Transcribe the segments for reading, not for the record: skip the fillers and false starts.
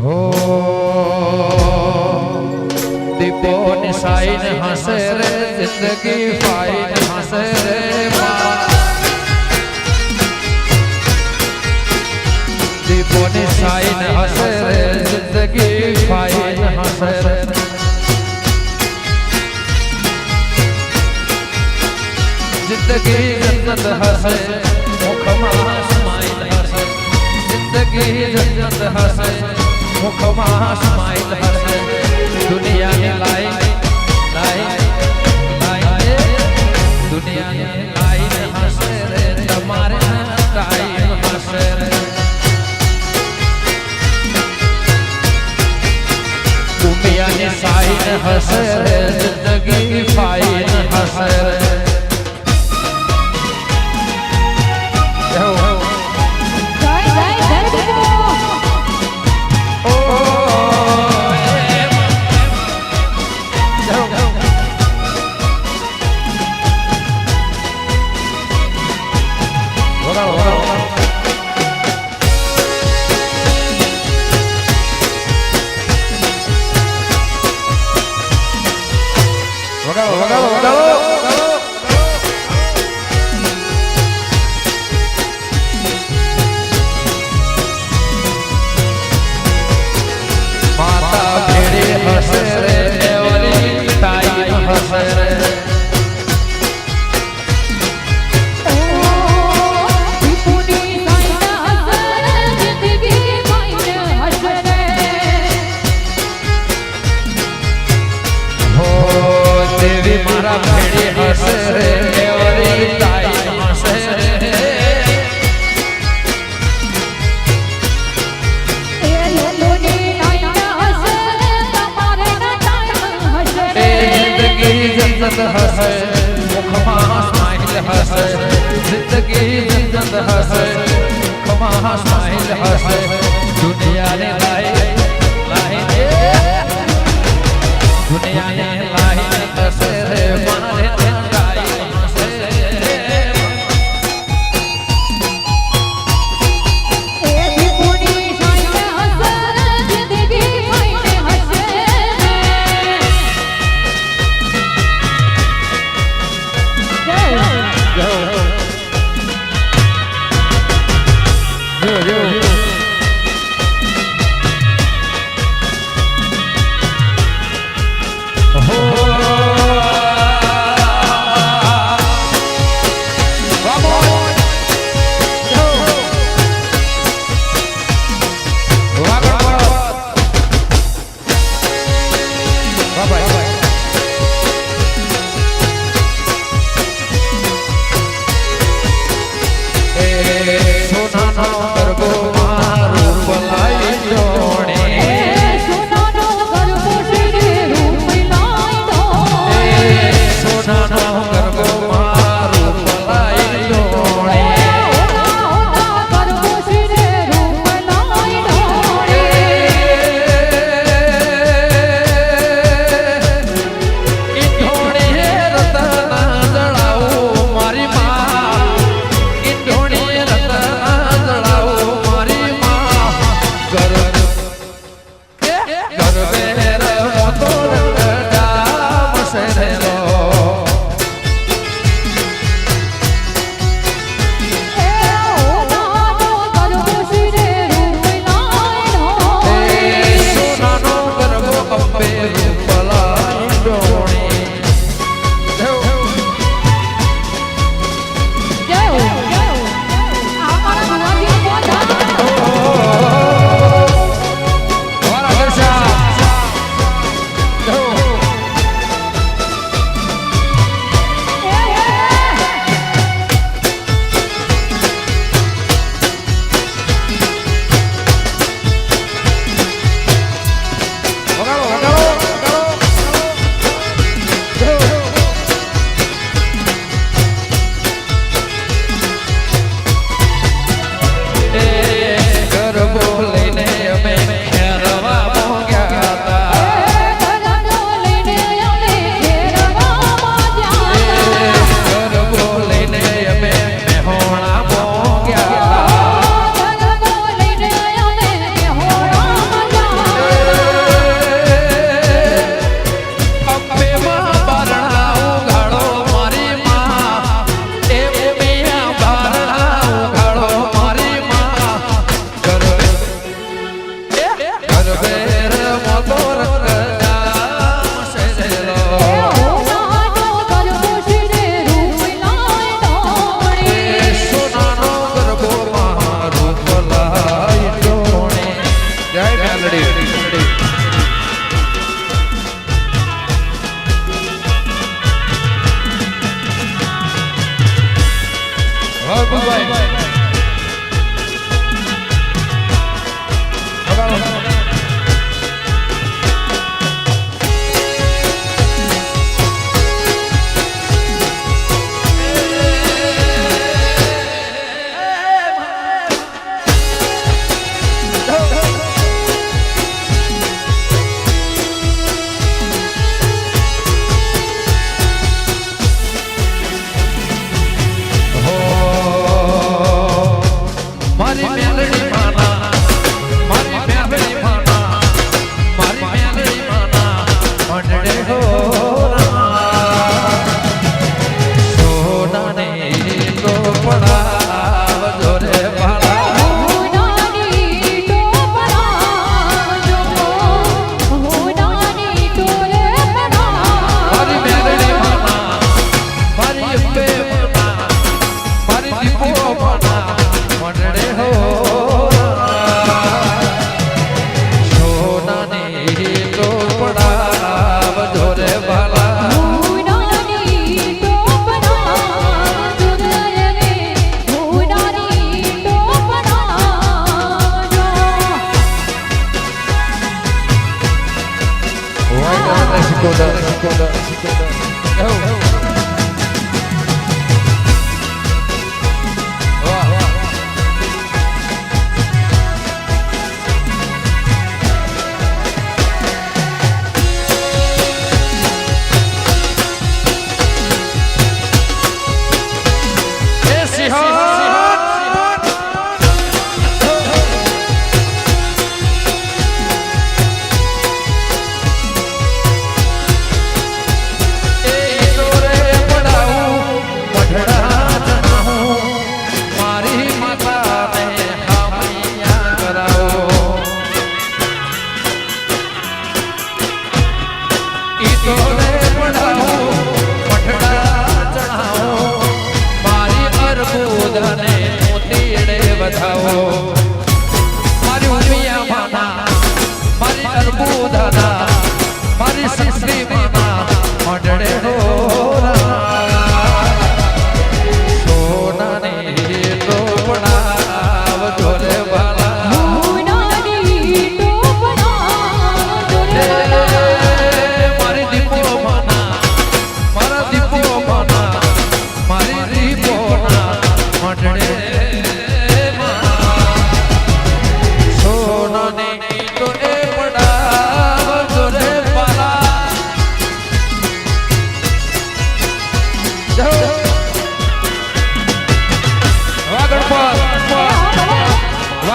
हो दीपो निशाइन हंसे रे जिंदगी फाइन हंसे रे दीपो निशाइन हंसे रे जिंदगी फाइन हंसे रे जिंदगी जन्नत हंसे मुखमा स्माइल हंसे जिंदगी जन्नत हंसे मुखमा स्माइल हंसे दुनिया ने लाई दुनिया ने लाइन हंसे रे तुम्हारे टाइम हंसे रे दुनिया ने साइन हंसे रे जिंदगी फाइन हंसे रे हंसे मुखमा स्माइल हंसे जिंदगी जन्नत हंसे मुखमा स्माइल हंसे दुनिया ने लाई दुनिया ने लाई हंसे रे मारे लाई हंसे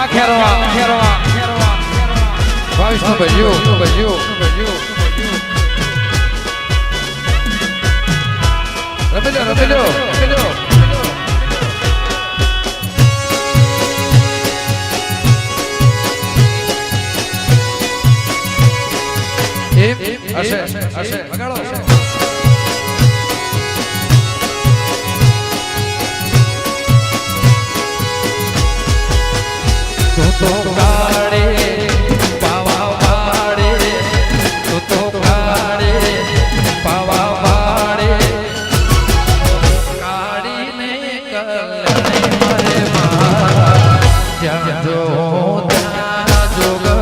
વાહ ખેરવા ખેરવા ભાવિષ્ણુ ભજ્યું રમેલો હશે વગાડો તું તો કાળે પાવા વાળે તું તો કાળે પાવા વાળે કાળીને કલ્યાણે મારે મારા જ્યાં જો ત્યાં જોગ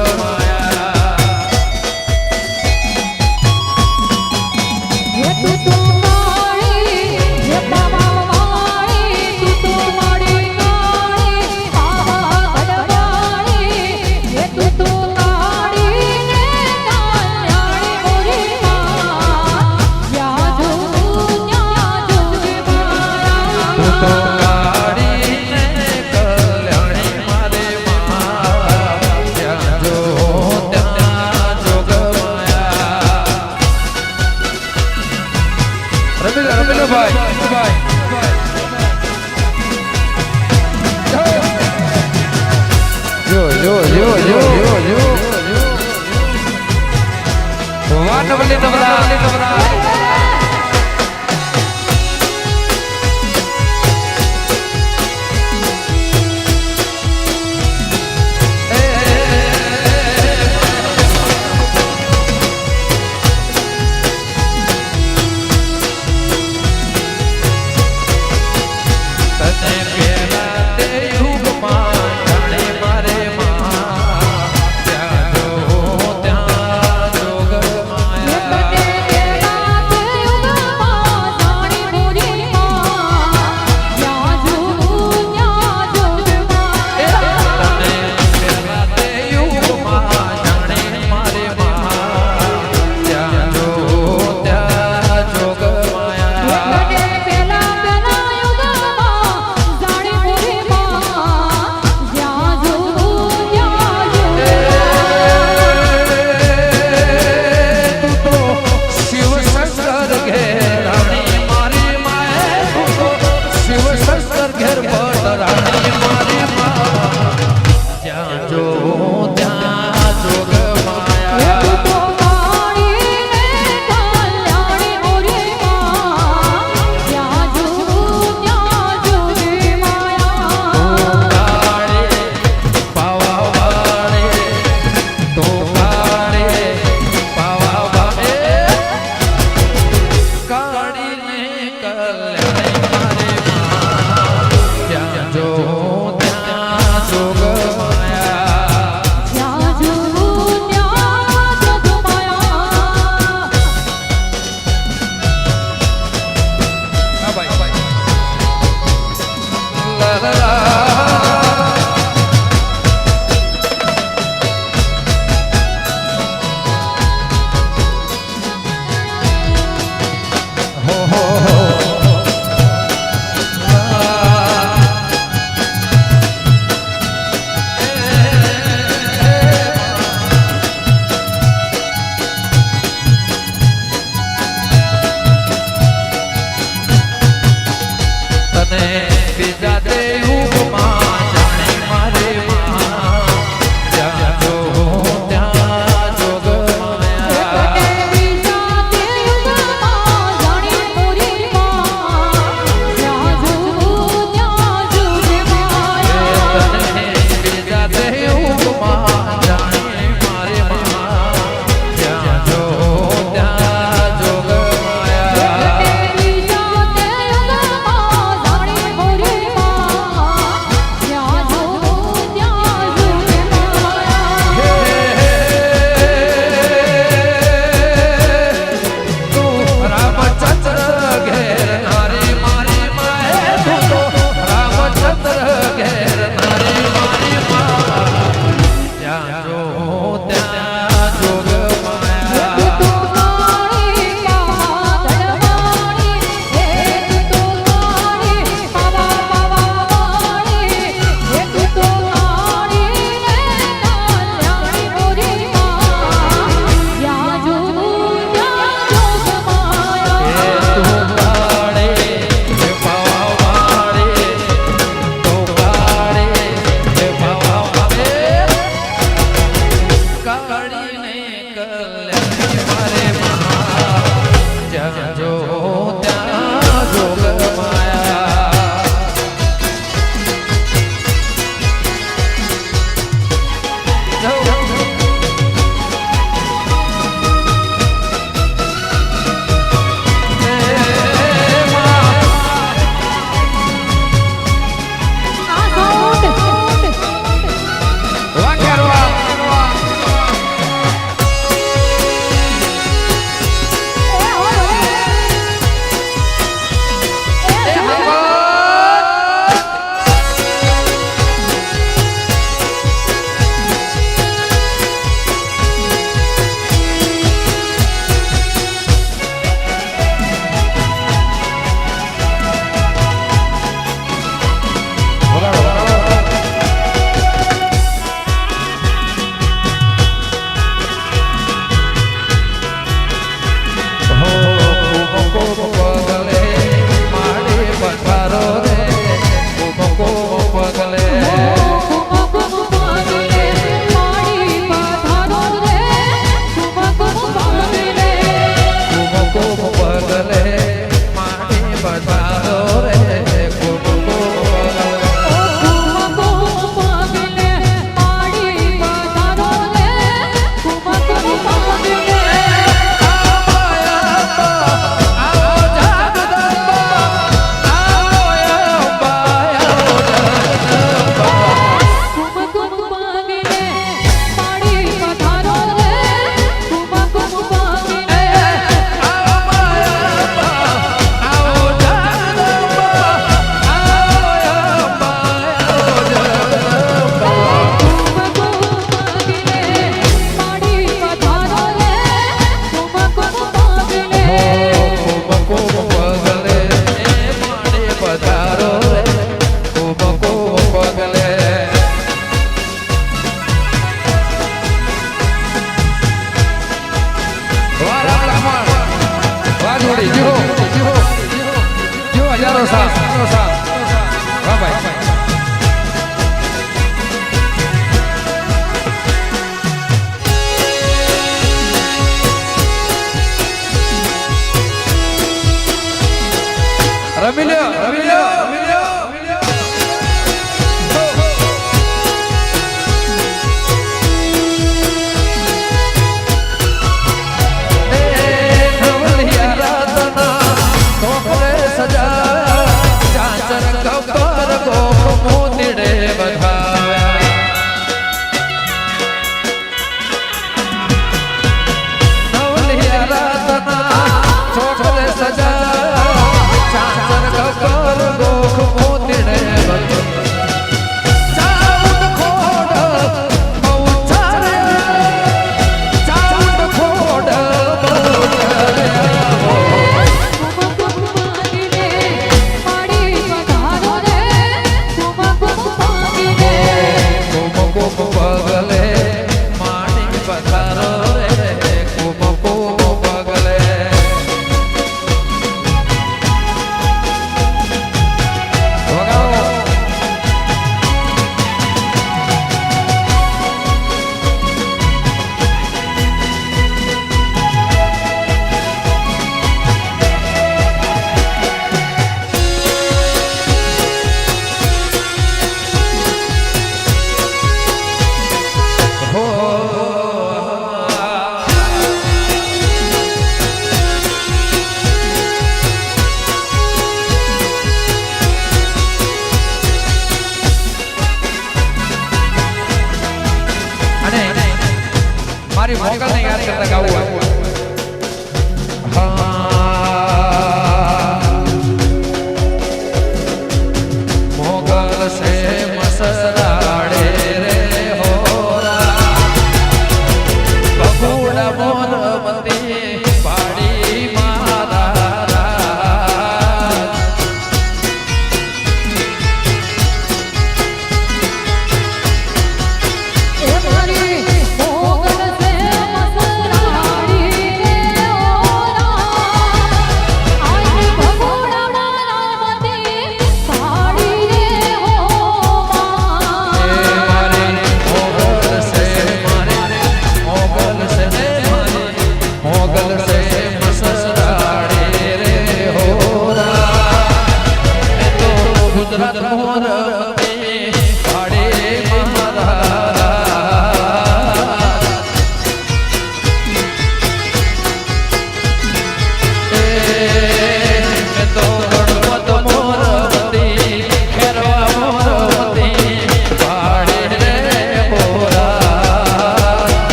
મારી મોગલને યાદ કરતા ગાવું મોગલ સે મસરાડે રે હોરા બગુડા મોરમતી પાડી મારા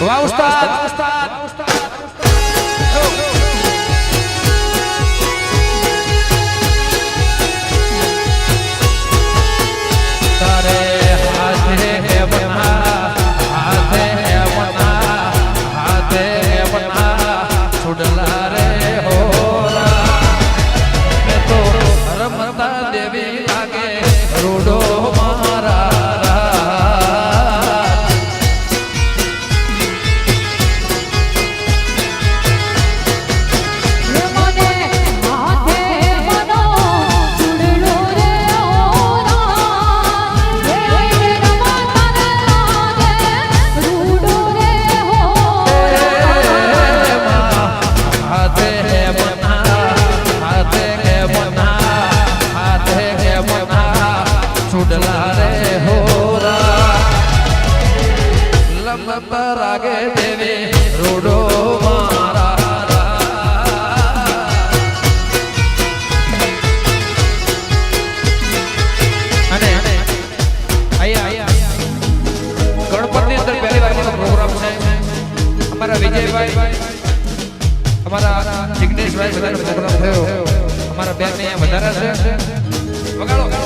વાહ ઉસ્તાદ તારે હાથે હે બના હાથે હે બના હાથે હે બના છોડલા રે હોરા મે તો રમતા દેવી લાગે રોડો મારા રાગે દેવી રોડો મારા અને અહીંયા ગણપતિ અંદર પહેલી વાર પ્રોગ્રામ છે અમારા વિજયભાઈ અમારા જિગ્નેશભાઈ બધાનો પ્રોગ્રામ થયો અમારા બેન અહીંયા વધારે છે વગાડો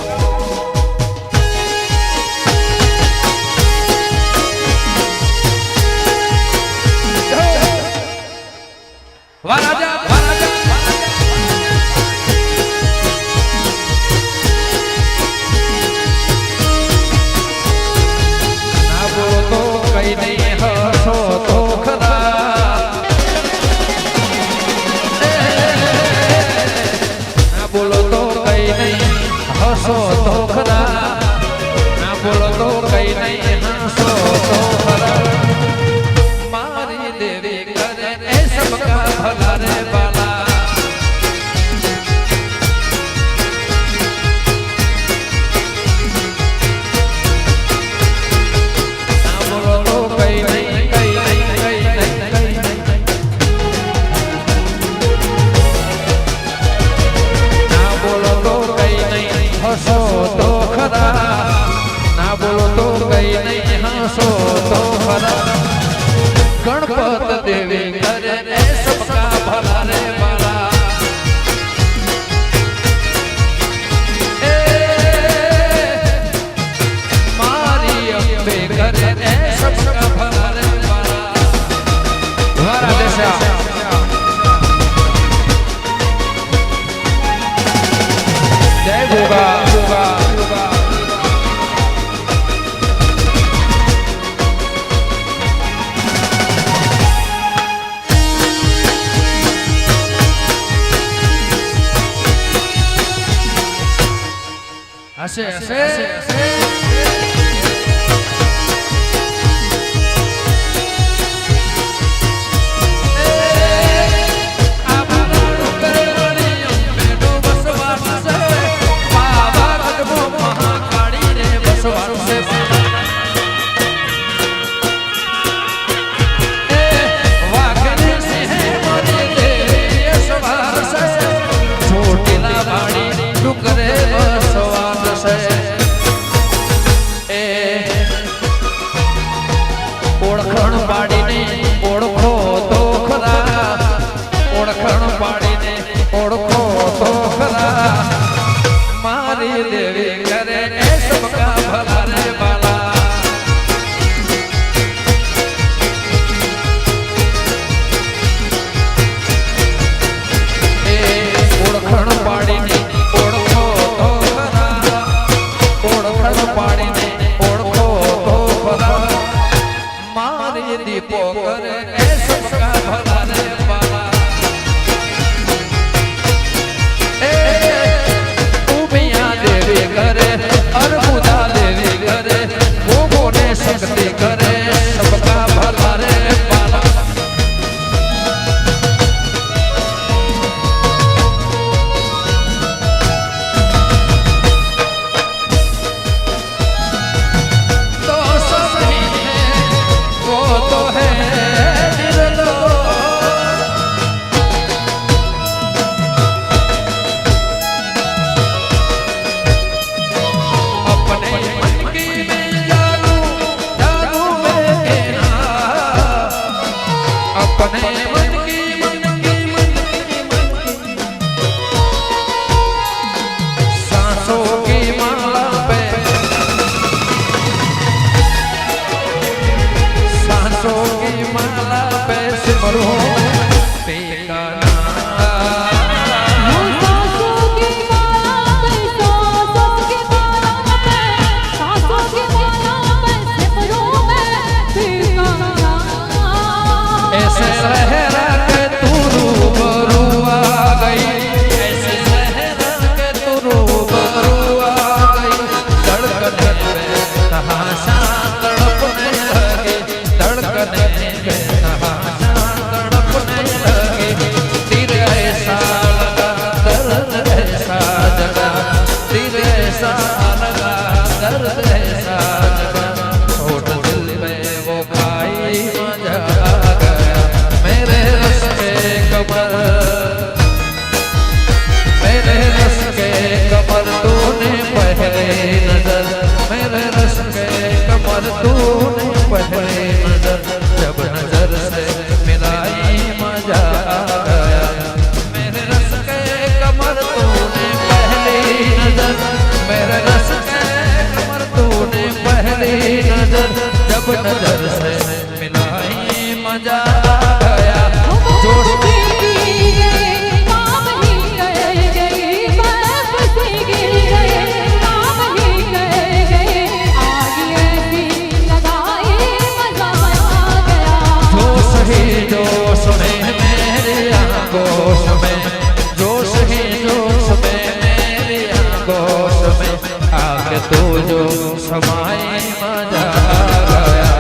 વાહ રાજા વાહ રાજા ના બોલો તો કઈ નહીં હસો તો ખરા ના બોલો તો કઈ નહીં હસો તો ખરા ના બોલો તો કઈ નહીં હસો તો ખરા મારી દેવી કરે એ સબકા ભલા રે બાલા ના બોલો તો કઈ નહીં કઈ નહીં કઈ નહીં કઈ નહીં ના બોલો તો કઈ નહીં હસો તો ખરા ના બોલો તો કઈ નહીં હસો તો ખરા ગણપત દેવી કરે રે સબકા ભલા રે બાલા એ મારી અંબે કરે રે સબકા ભલા રે બાલા વારા દેશા જય ગોગા ગોગા હશે હશે આ બાળો કરે વળી અંબેનો વસવા ઓળખણ પાડીને ઓળખો તો ખરા મારી દેવી કરે એ સબકા ભલા રે બાલા એ ઓળખણ પાડીને ઓળખો તો ખરા ઓળખણ પાડીને ઓળખો તો ખરા મારી દીપો કરે એ સબકા ભલા રે બાલા करे अर्बुदा देवी करे वो ने शक्ति करे सबका भला रे बाला तो सब ही है वो तो है निर्दोष अपने मन की सांसों की माला पे सांसों की माला पे सिमरो तेरा तूने पहले नजर जब नजर से मिलाई मजा आ गया मेरे रस के कमर तूने पहली नजर मेरे रस के कमर तूने पहली नजर जब नजर से मिलाई मजा आ गया जोश जोश में मेरे आगोश में जोश ही जोश में मेरे आगोश में आके तू जो समाई मजा आ गया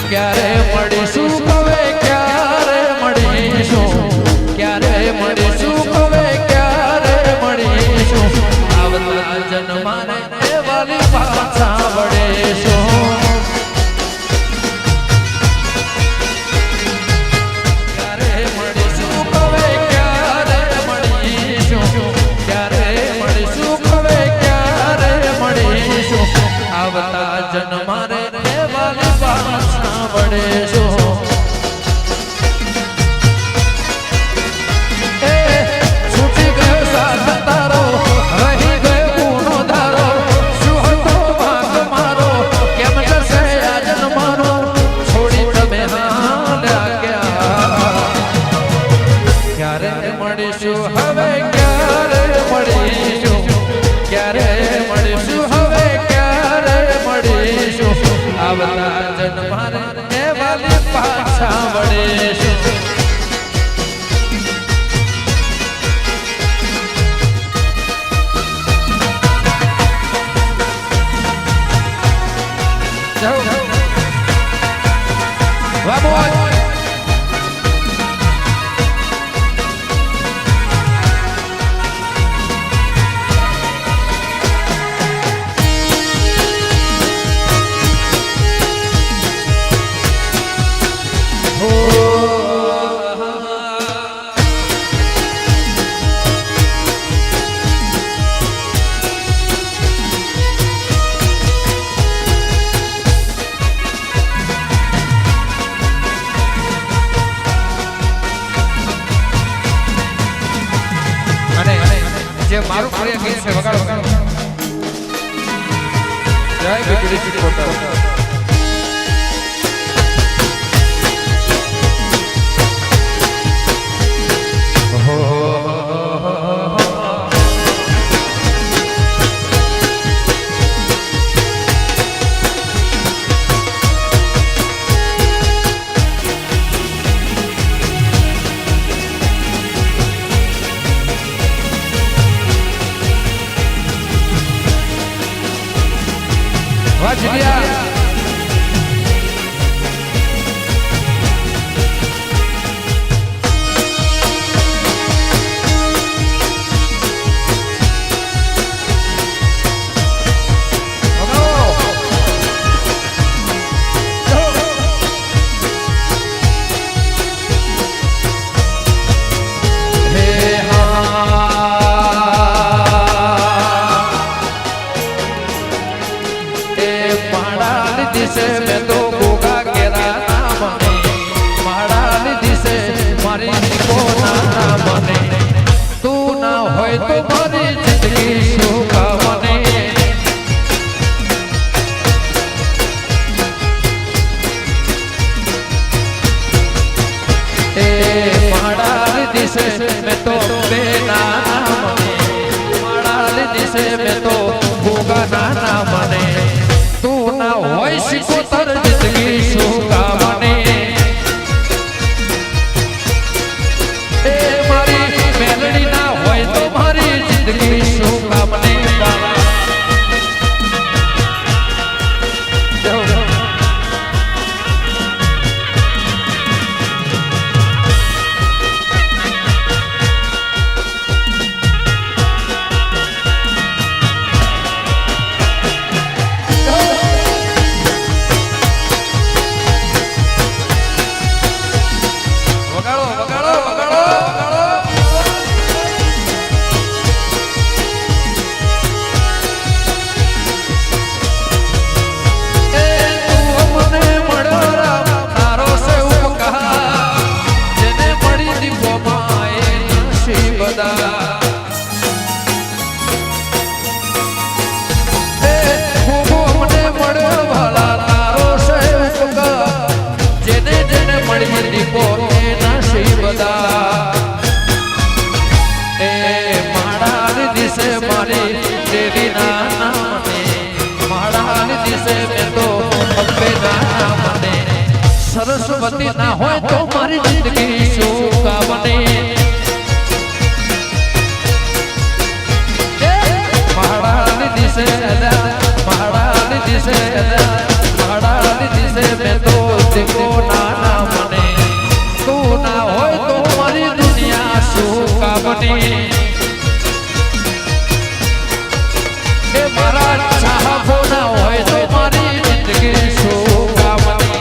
क्या रे मड़ीशू कवे क्या रे मड़ीशू क्या रे मड़ीशू कवे क्या रे मड़ीशू आवता जन्मा रे वाली भाषा बड़ेशू आवता जन्मा रे वाली भाषा बड़ेशो छूटी गयो साथ तारो रही गयो गुनो धारो શું હતો ભાગ મારો કેમ જશે આ જન્માનો છોડી તમે હાલ્યા ક્યારે મળીશું હવે ક્યારે મળીશું ક્યારે મળીશું હવે आवता जन्मा रे वाली भाषा बड़ेशो જે મારું પ્રિય ગીત છે વગાડો. જય બીકડી ચિકોતર. વાજિયા दिसे मैं तो गोगा केरा ना मने माड़ा दिसे मारी को ना मने तू ना होय तो मारी जिंदगी शोका मने ए माड़ा दिसे मैं तो बेना मने माड़ा दिसे मैं तो गोगा ना मने होय सिकोतर जिंदगी शोका मने ए मारी मेलडी ना होय तो मारी जिंदगी शोका मने सरस्वती ना होय तो मारी जिंदगी शोका बने महारानी दिसे महारानी दिसे महारानी दिसे मैं तो देखो ना मने तू ना होय तो मारी दुनिया शोका बने ए मारा चाहबो ना होय तो मारी जिंदगी शोका बने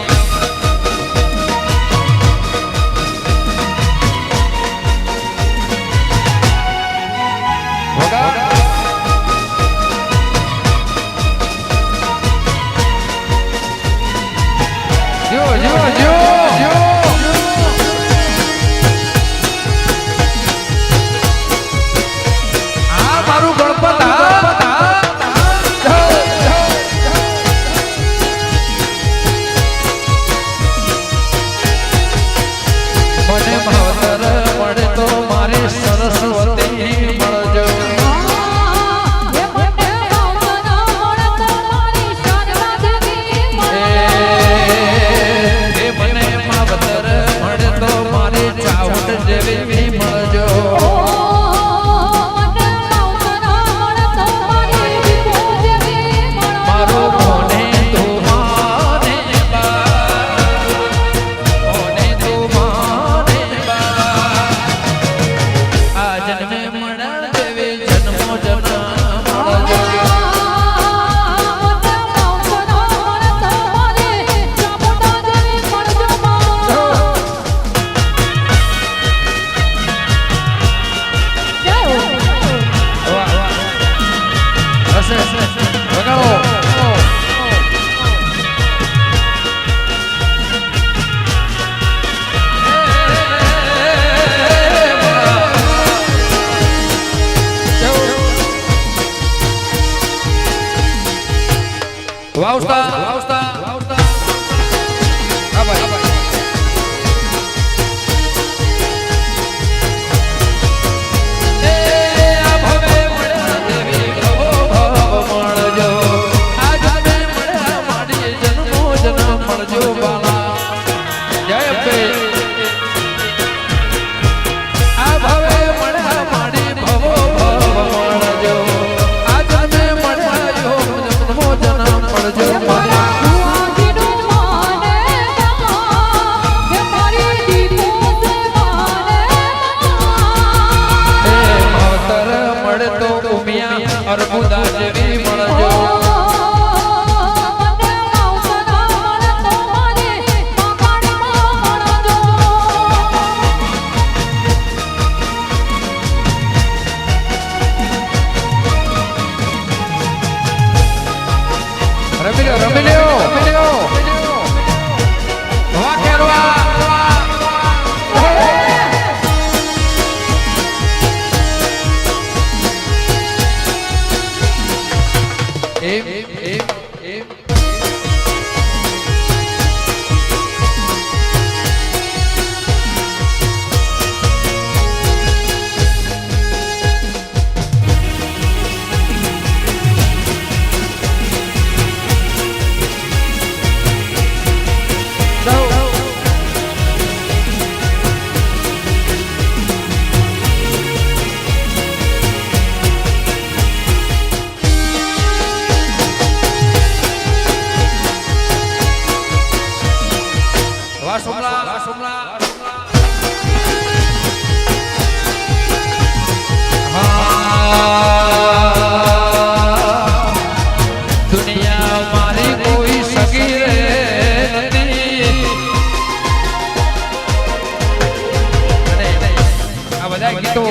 બધા ગીતો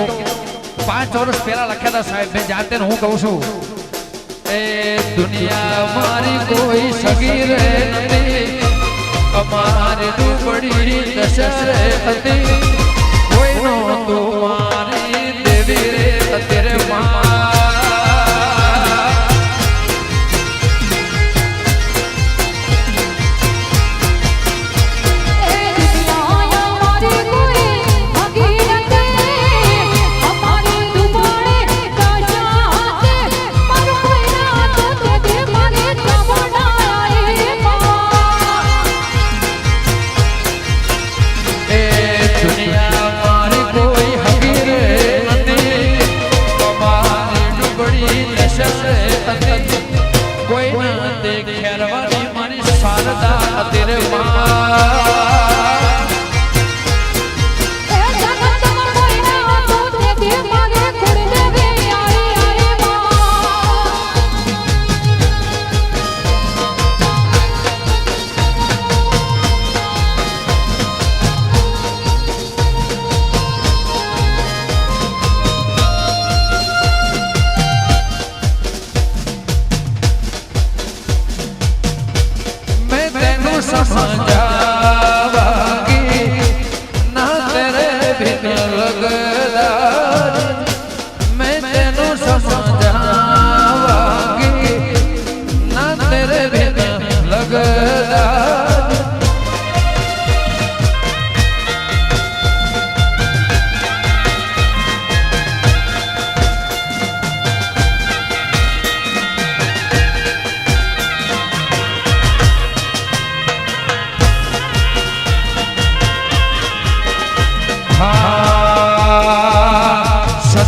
5 વર્ષ પહેલા લખ્યા હતા સાહેબ. મેં જાતે હું કહું છું, એ દુનિયા મારી કોઈ સગી રે નથી, અમારી દુબળી દશરે હતી, કોઈનો તો મારી દેવી રે અત્યારે માં.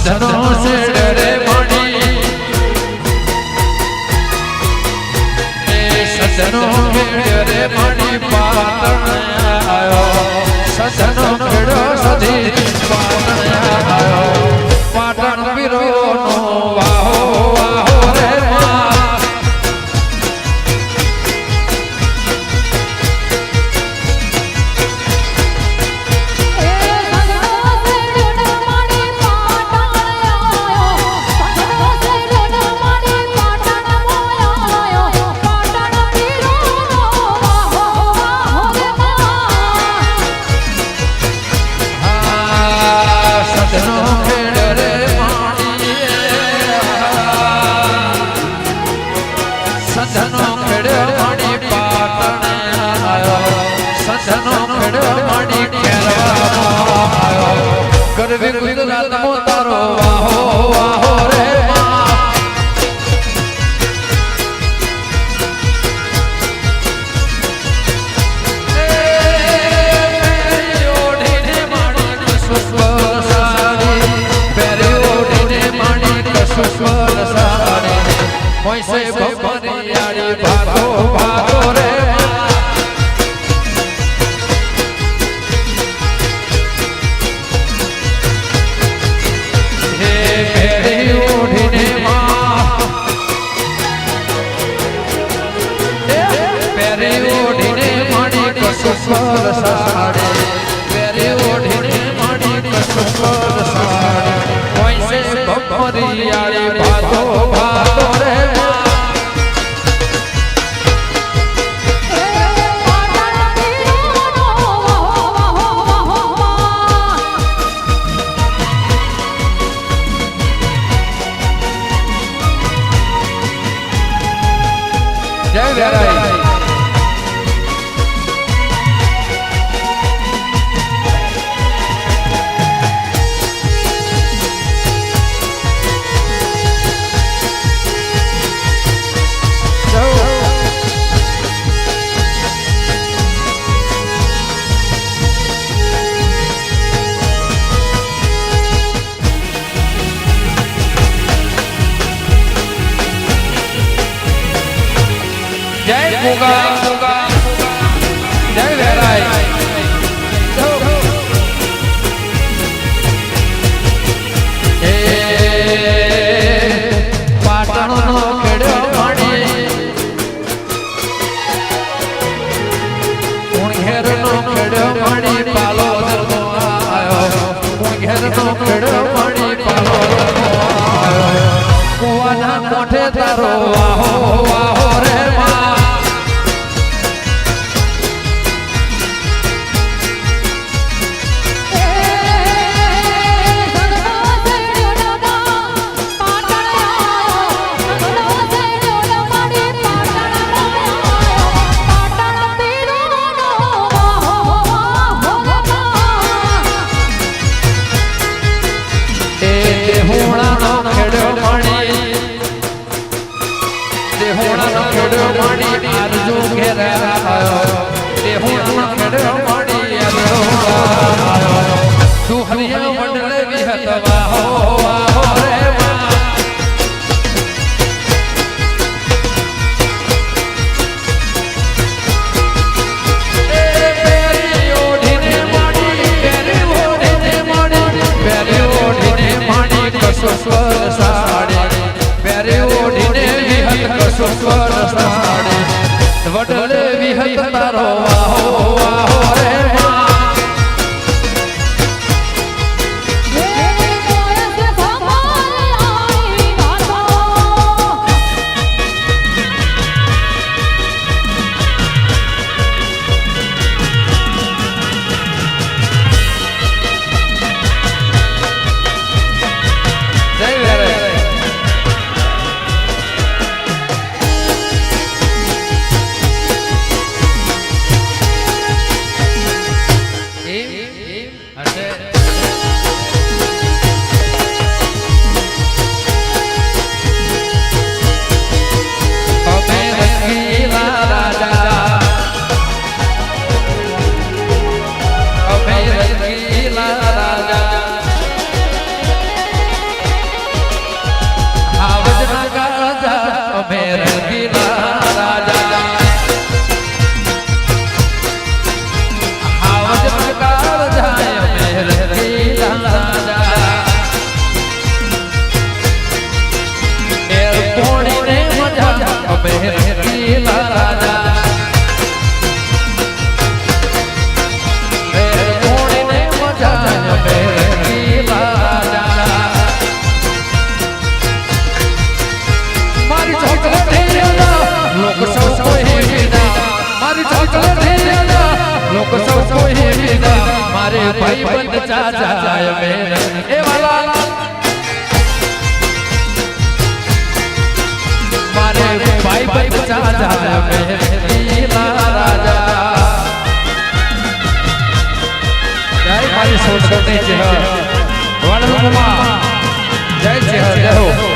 સજનો से डरे मणि सजनो डरे मणि पातण आयो सजनो खेड़ो सधी पातण आयो पाटण वीरो नो वाहो वाहो रे सजनो खेड़ो मणि पाटण आयो सजनो खेड़ो मणि केरवा आयो गरवी गुजरात मो तारो वाहो वाहो रे से बबरियाड़ी भागो भागो रे हे मेरी ओढ़ने माँ मेरी ओढ़ने माड़ी कसुर साड़े मेरी ओढ़ने माड़ी कसुर साड़े वैसे बबरियाड़ी भागो भागो रे जय जय जय ખેડો મણી પાલો કુવાના કોઠે તારો વાહો વાહો રે માં વડલે વિહત તારો વાહો વાહો રે મારે ભાઈ બંધ ચાચાય મેરે એ વાલા મારે ભાઈ બંધ ચાચાય મેરે લીલા રાજા જય મારી સોસોની છે વડલુમાં જય છે જય હો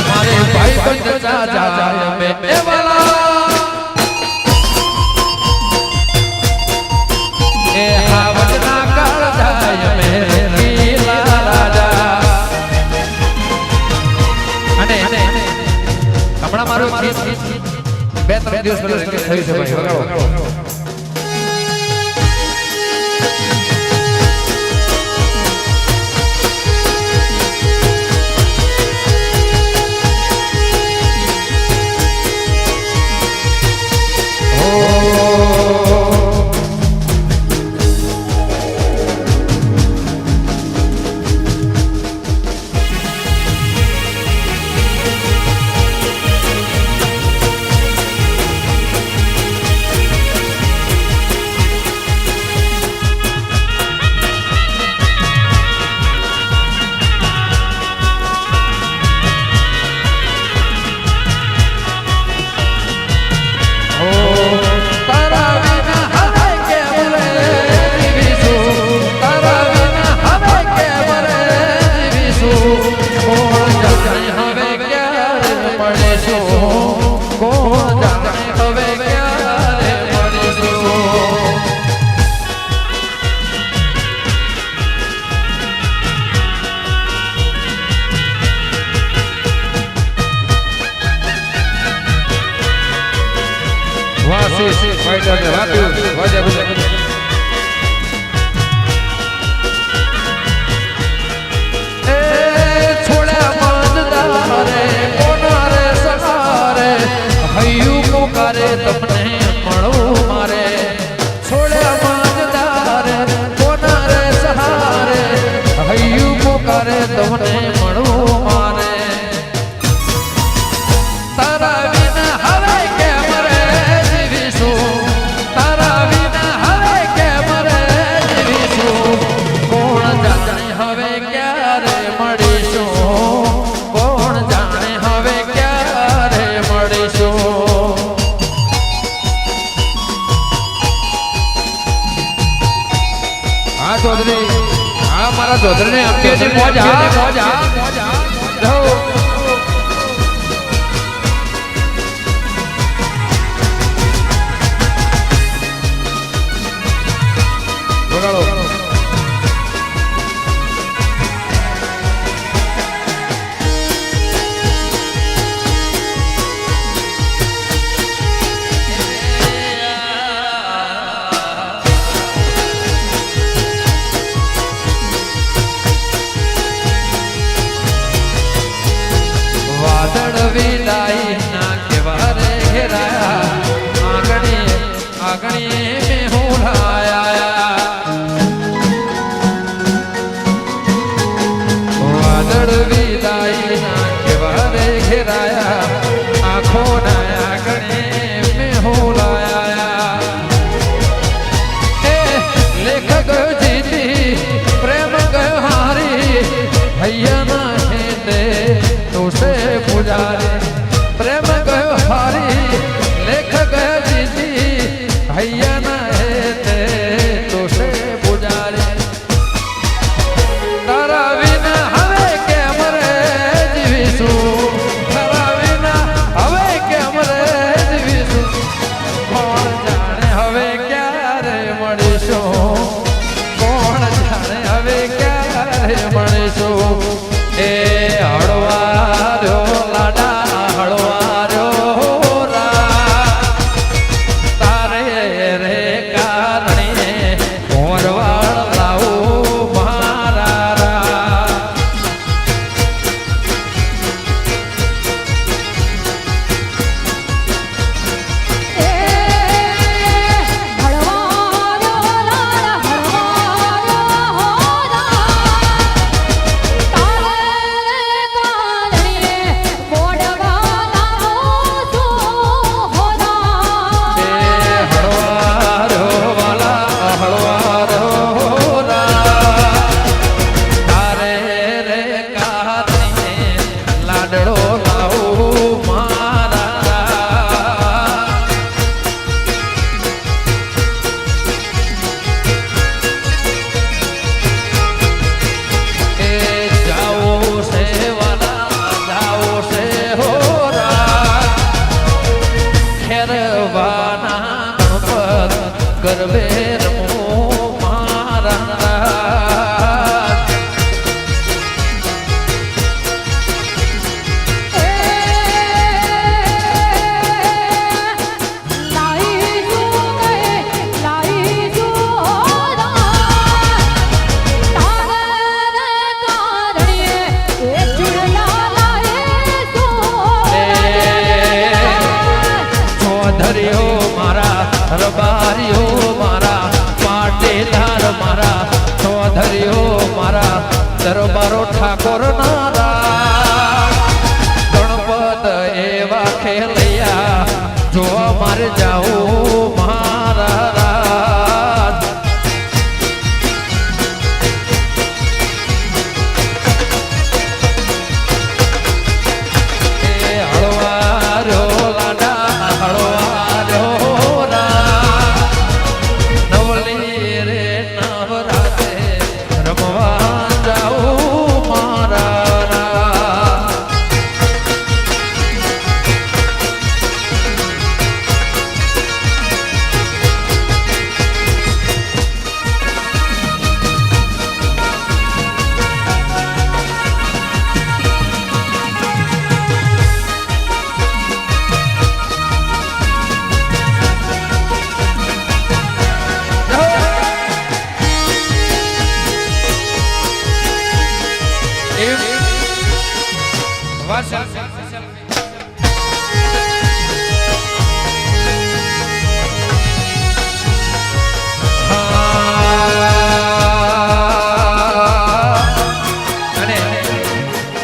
મારે ભાઈ બંધ ચાચાય મેરે વાલા એ હાવજના કાળ જાય મેરે લીલા રાજા અને હમણાં મારું 2-3 દિવસ પહેલા થયું છે ભાઈ વગાડો ફાઈટર ને વાગ્યું વાજા બજા તમને મળવું મારે છોડ્યા માંગદારે કોના રે સહારે હૈયું પોકારે તમને મળવું મારે તારા વિના હવે કેમ રે જીવીશું તારા વિના હવે કેમ રે જીવીશું કોણ જાણે હવે ક્યારે મળીશું કોણ જાણે હવે ક્યારે મળીશું चौधरी हाँ हमारा चौधरी ने अपने से मौजा विदाई ना केवारे घेराया आगणी में हुलाया वादड़ विदाई ना केवारे घेराया आँखों ना आगणी में हुलाया लेखक जीती प्रेम गयो हारी भैया ना हेते तुसे पुजारी प्रेम गयो हारी लेख गयो जीती भैया न हेते तुसे पुजारी तारा विना हवे केम रे जीवीशु तारा विना हवे केम रे जीवीशु कोण जाने हवे क्यारे मळीशु कोण जाने हवे क्यारे मळीशु ए हळवा ગરબે રમો મારા રબારીઓ મારા પાટેદાર મારા ચૌધરીઓ મારા દરબારો ઠાકોર નારા ગણપત એવા ખેલૈયા જોવા મારે જાઉં મારા રમવા જાઉં મારા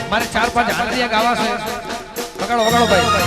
મારે 4-5 હાલરિયા ગાવા છે. વગાડો વગાડો ભાઈ.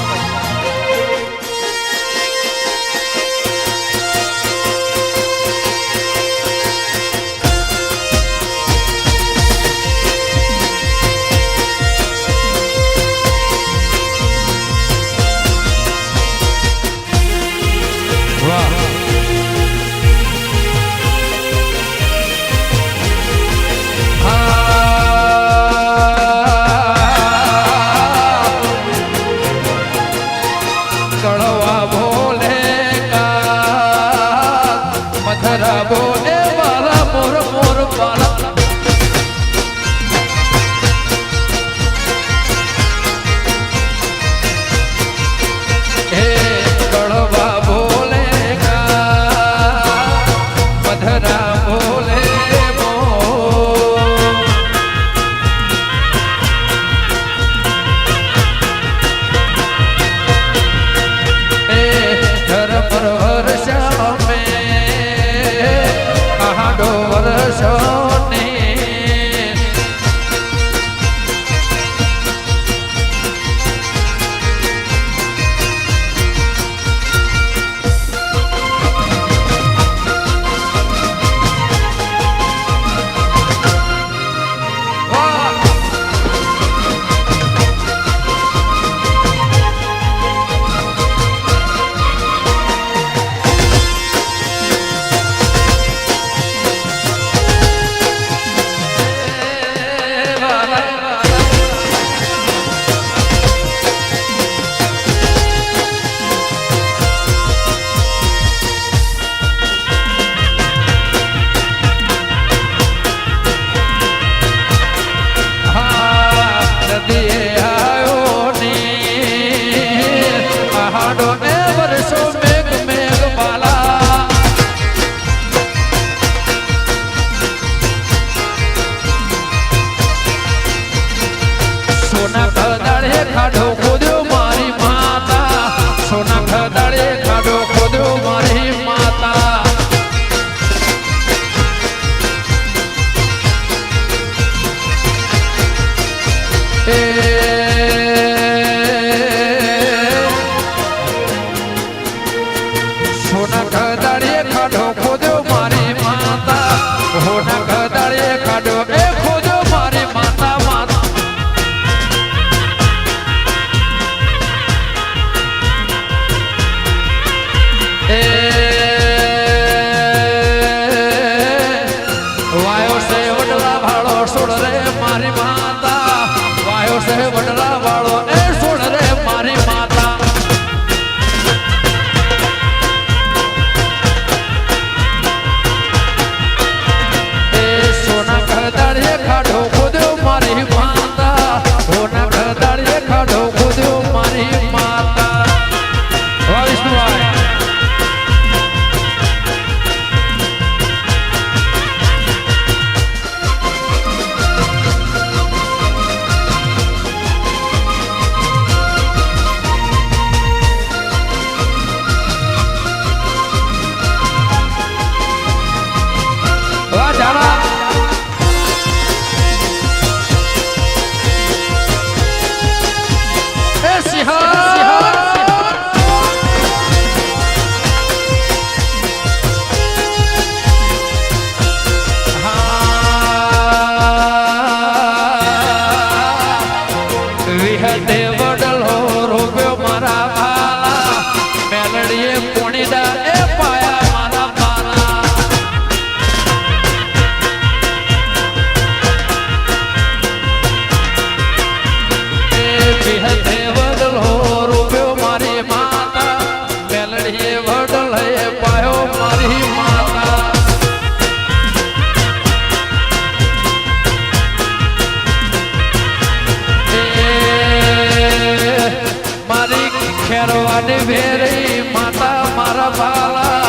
ખેરવાની ભેરી માતા મારા બાલા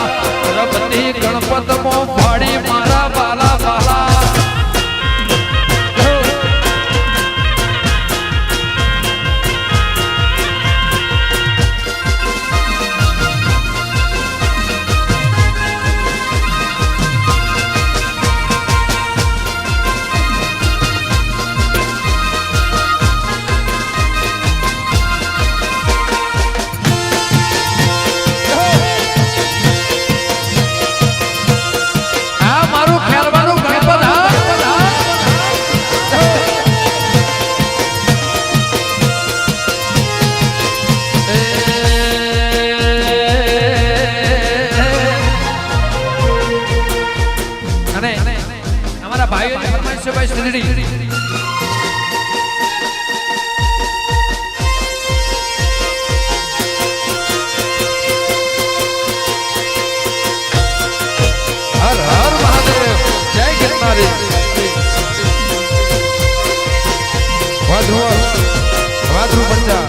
રબતી ગણપત મો ફાડી મારા બાલા બાલા ભાઈ સિંધડી હર હર મહાદેવ જય ગિરનારી વાધુ પંચા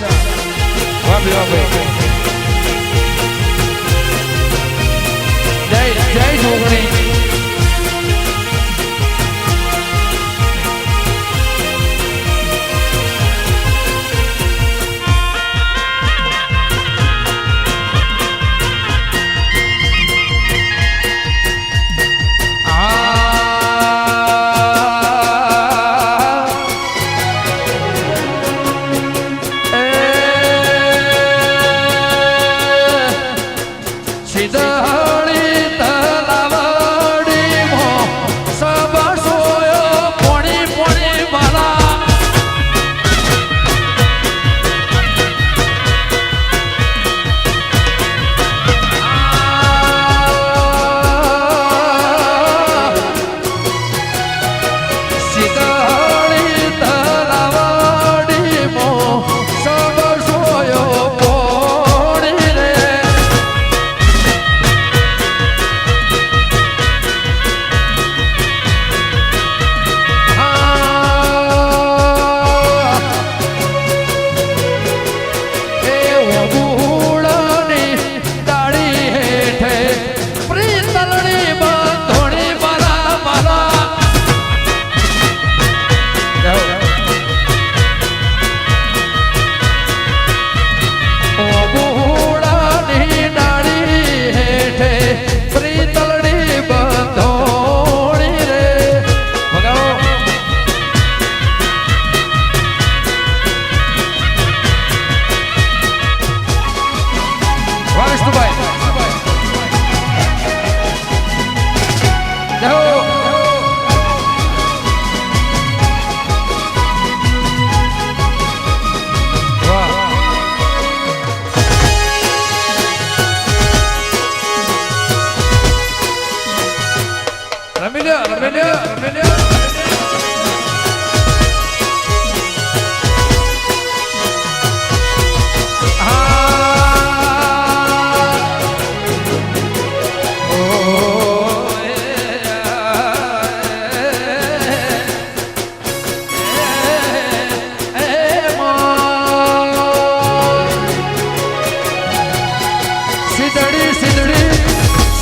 વાપી વાપી જય જોગણી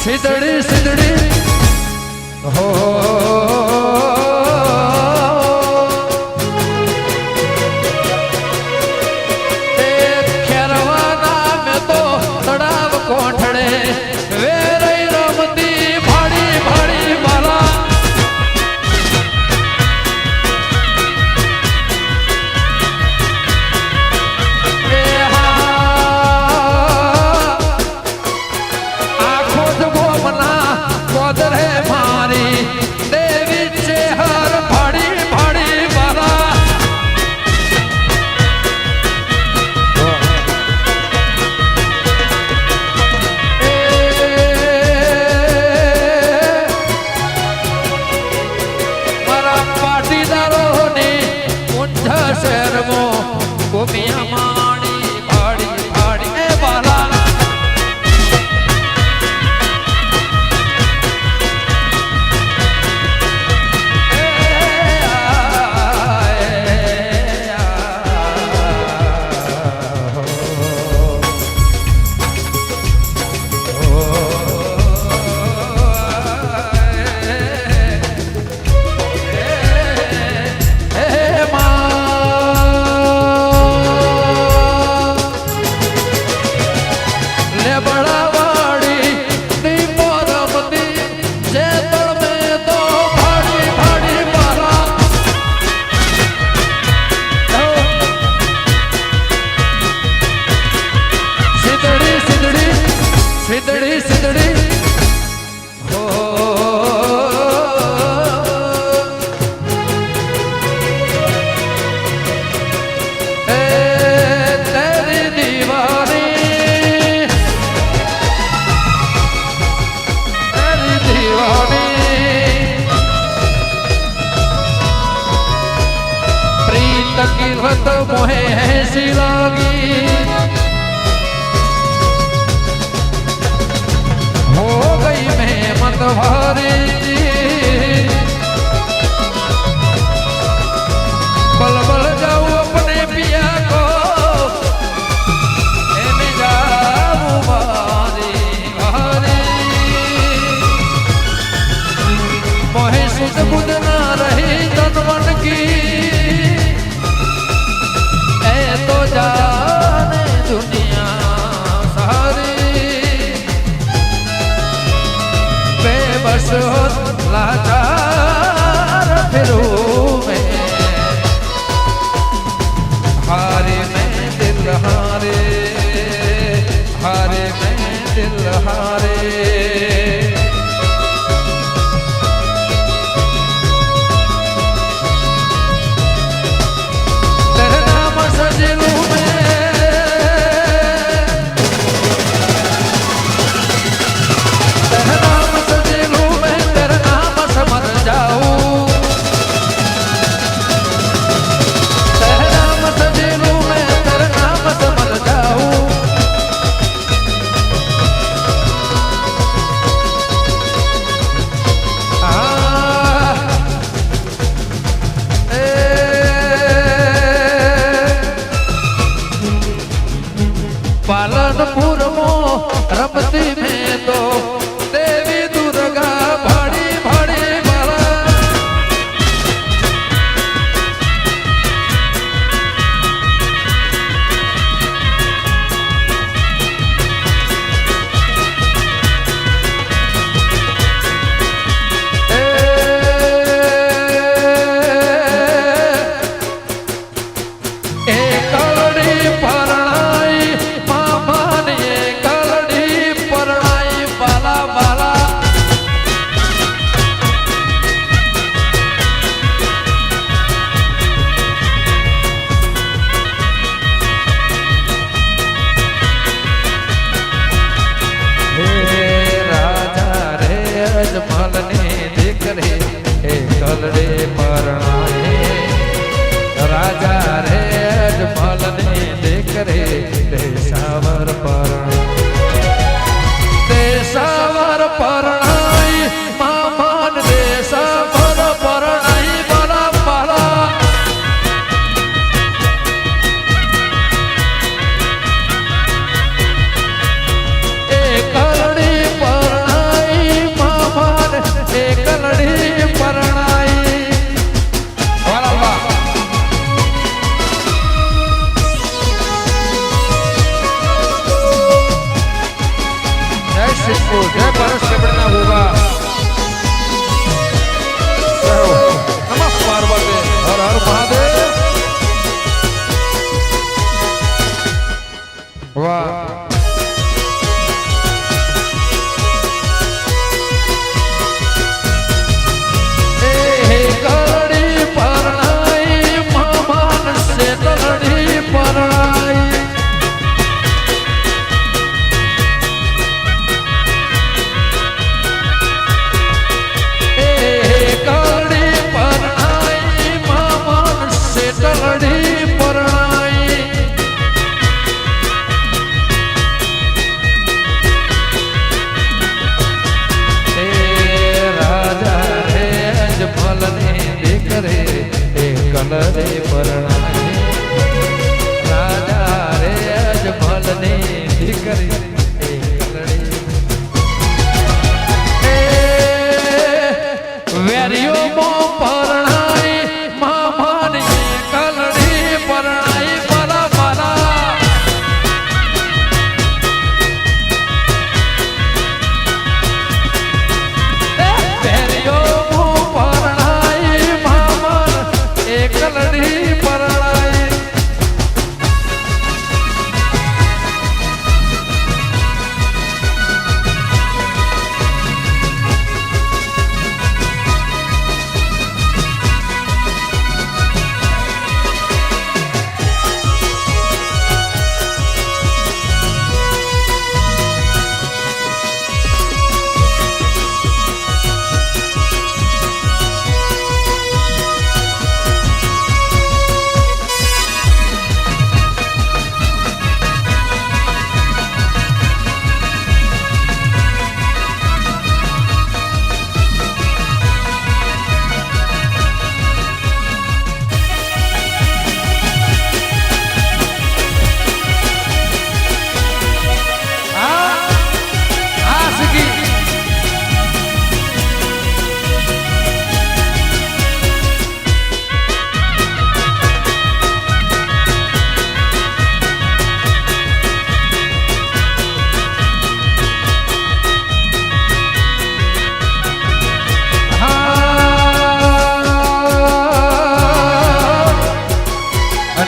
સિંધડી સિંધડી હો ખેરવાના મેં તો તળાવ કોઠડે વેરઈ રમતી ભાડી ભાડી મારા तकीरत मोहे ऐसी लागी हो गई मैं मतवारी बल बल जाऊं अपने पिया को मैं जाऊं बारी बारी मोहे सुध बुध ना रही तन मन की ऐ तो जाने दुनिया सारी बेबस हो लाचार फिरूं मैं हारे मैं दिल हारे हारे मैं दिल हारे तेरे नाम सजे लूं मैं तेरे नाम सजे लूं मैं तेरे नाम से मर जाऊं पालनपुर मो रमती में तो देवी दुर्गा भाड़ी भाड़ी बाला कलड़े परणाए राजा रे अजमल ने देख रे देशावर परणाई मामान देशावर परणाई बला बला एक कलड़ी परणाई मामान एक कलड़ी परणाई जय परस कपड़ना होगा नमः पार्वती हर हर महादेव वाह कलड़ी परणाई मामान से कलड़ी परणाई कलरे परणाए राजा रे अजमल ने दिकरी वेरियो मो परणाई मामान कलड़ी परणाई बला बला वेरियो मो परणाई मामान कलड़ी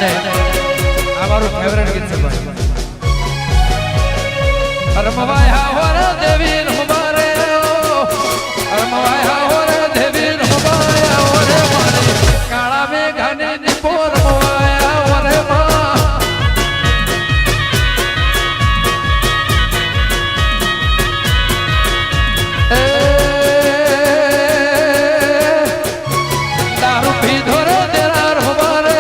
અને આ મારું ફેવરેટ ગીત છે ભાઈ. રમવાયા વર દેવી રમવારે રમવાયા વર દેવી રમવાયા વર મારી કાળા મેઘાની દીપો રમવાયા વર માં દારૂ પીધો રે તેરા રમવારે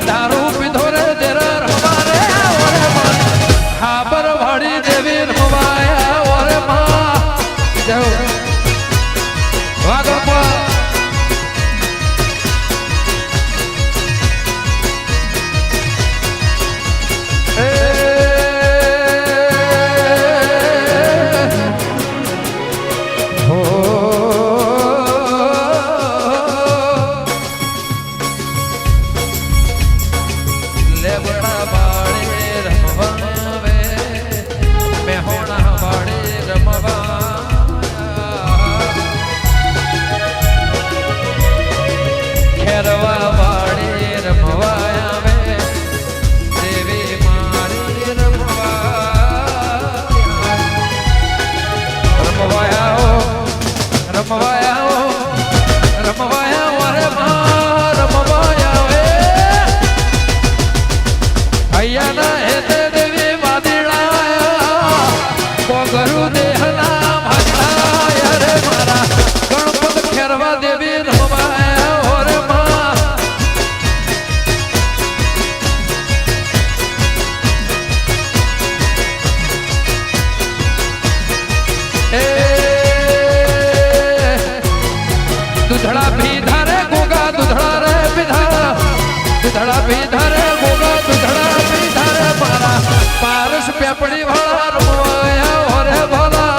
દારૂ પીધો રે તેરા રમવારે વર માં ખાબર વાળી દેવી રમવાયા વર માં જય વાગપા દૂધડા પીધા રે ગોગા દૂધડા રે પીધા દૂધડા પીધા રે ગોગા દૂધડા પીધા રે મારા પારસ પેપડી વાળા રમવાયા ઓરે ભલા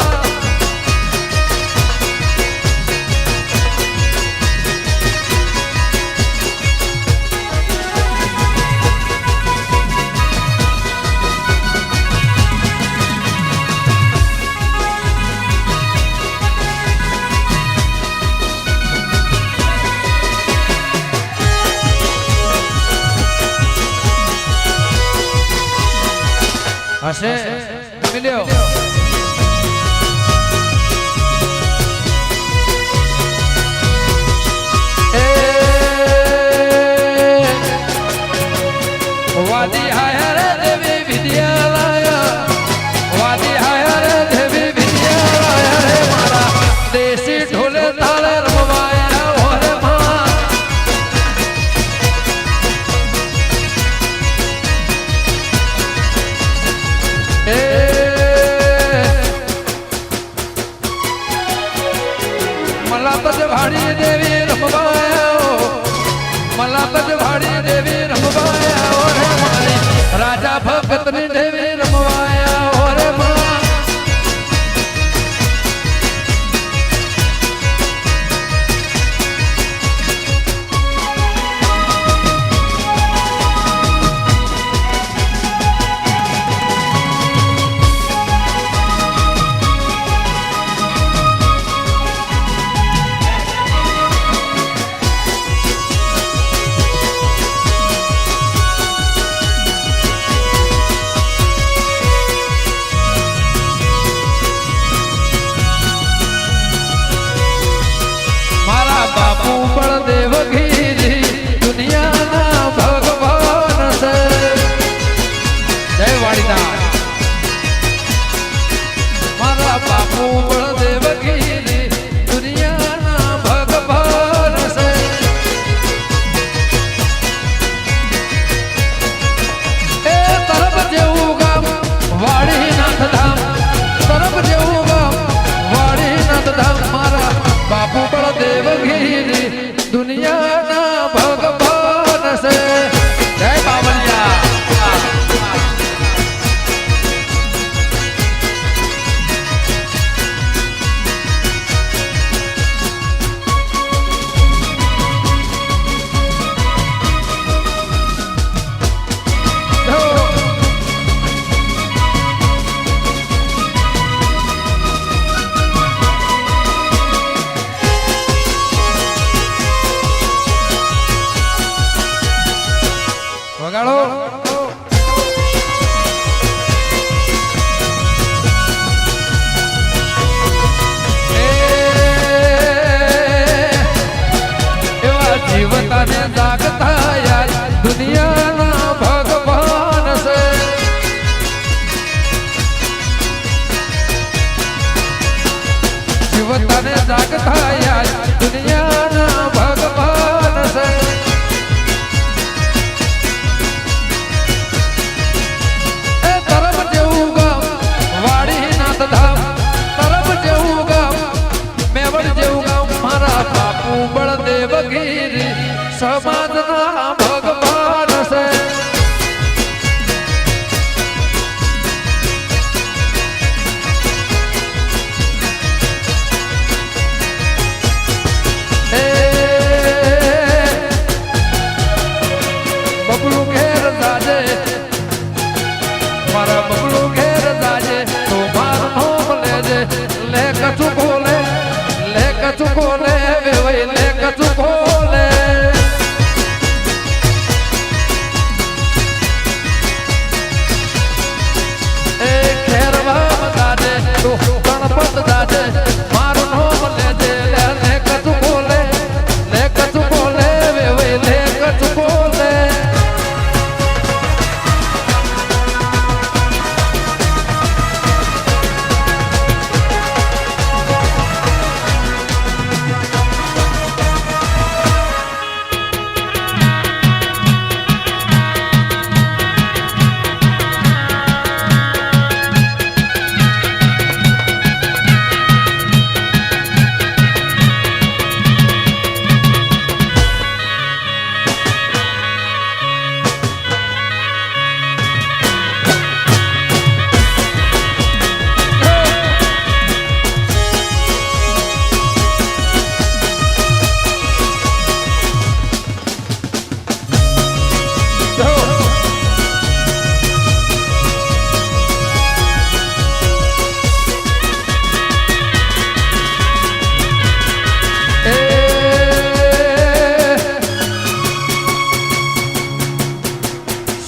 હશે મિલ્યો વાદી હાય રે દેવી વિદ્યાલય વાદી હાય રે દેવી વિદ્યાલય રે મારા દેશી ઢોલે તાળે રમવાયા ઓરે માં એ વગાડો એવા જીવતાને જાગતા યાર દુનિયાના ભગવાન છે જીવતાને જાગતા યાર દુનિયાના ભગવાન છે એ તરફ જેવું ગામ વાડી નાથ ધામ તરફ જેવું ગામ મેવડ જેવું ગામ મારા બાપુ બળદેવ ગીરી સમાજના ભગવાન છે બબલું ઘેર જાજે મારા બબલું ઘેર જાજે તો મારું નામ લેજે લે કચું ખોલે લે કચું ખોલે વેવાઈ લે કચું ખોલે એ ખેરવા જાજે તો ગણપત જાજે મારું નામ લેજે લે કચું ખોલે લે કચું ખોલે વેવાઈ લે કચું ખોલે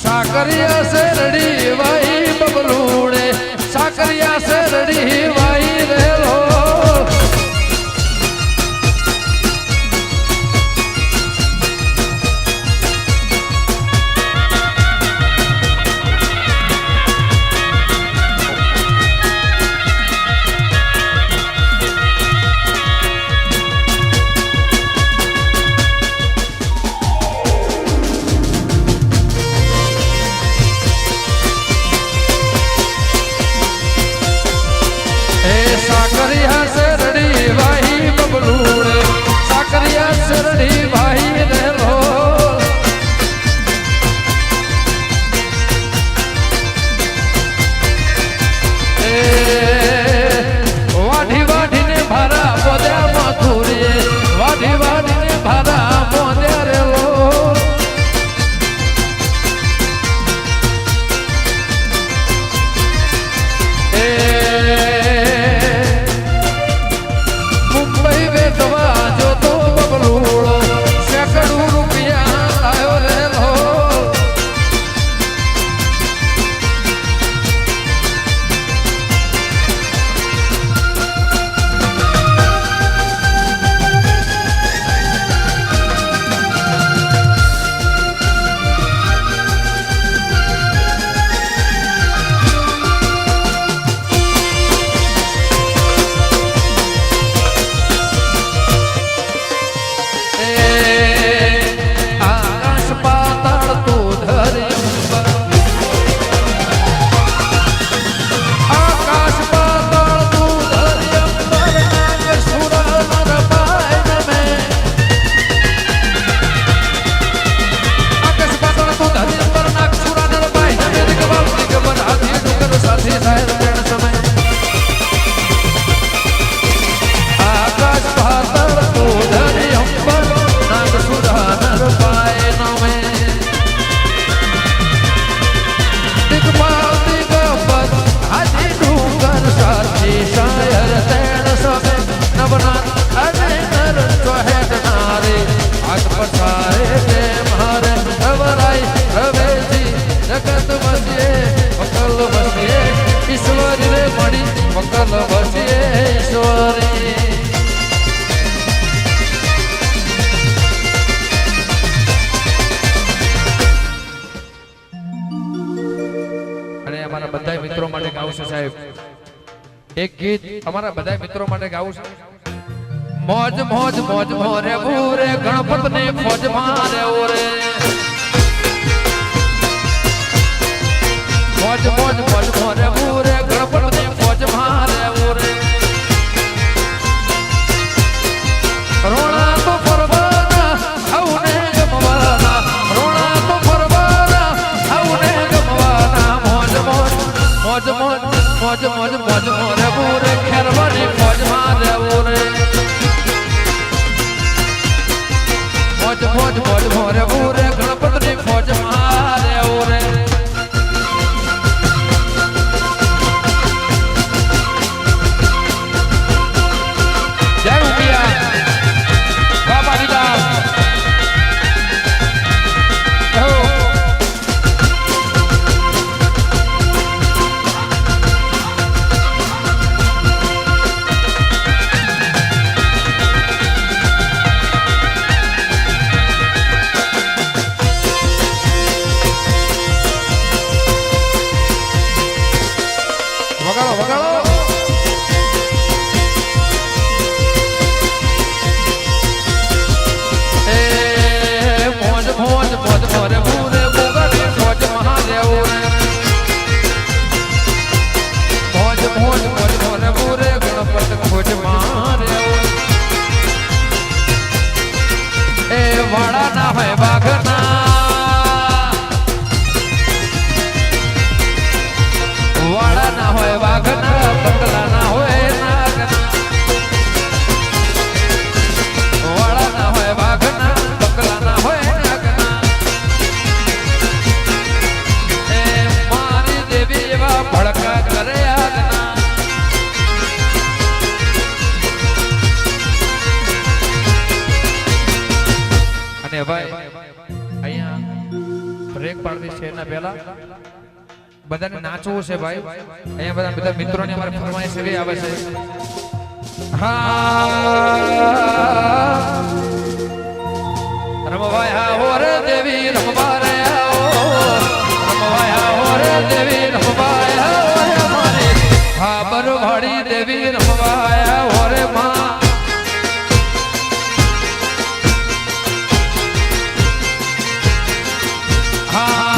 સાકરિયા શેરડી વાઈ બબલુડે સાકરિયા શેરડી વાઈ રેલો અમારા બધા મિત્રો માટે ગાવું છે સાહેબ એક ગીત અમારા બધા મિત્રો માટે ગાવું છે મોજ મોજ મોજ મોરે પૂરે ગણપત ને ફોજ મારે ઓરે મોજ મોજ મોજ મોરે પૂરે ગણપત ને ફોજ મારે ઓરે રોણા તો ફરવાના આવને ગમવાના રોણા તો ફરવાના આવને ગમવાના મોજ મોજ મોજ મોજ મોજ મોજ મોજ મોરે પૂરે ખેરવાની ફોજ મારે ઓરે મોજ મોજ મોજ મોરે પૂરે ગણપત ની ફોજ મારે ઓરે જય ઉમિયા બાબા દીદા વગાડો વગાડો એ મોજ મોજ મોજ મોરે પૂરે બોગડી ફોજ મહાદેવ મોજ મોજ મોજ મોરે પૂરે ગણપત ફોજ મહાદેવ એ વાળા ના હોય બાઘના વાળા ના હોય વાઘના બંગલા ના હોય નાગના વાળા ના હોય વાઘના બંગલા ના હોય નાગના એ મારી દેવી એવા ભડકા કરે આગના અને ભાઈ અહીંયા બ્રેક પાડવી છે એના પહેલા બધાને નાચવું છે ભાઈ અહીંયા બધા મિત્રોને અમારે ફરમાઈશ એવી આવે છે રમવાય હા હોરે દેવી રમવારે આવો રમવાય હા હોરે દેવી રમવાય હોરે મારે હા બરવાડી દેવી રમવાય હોરે માં હા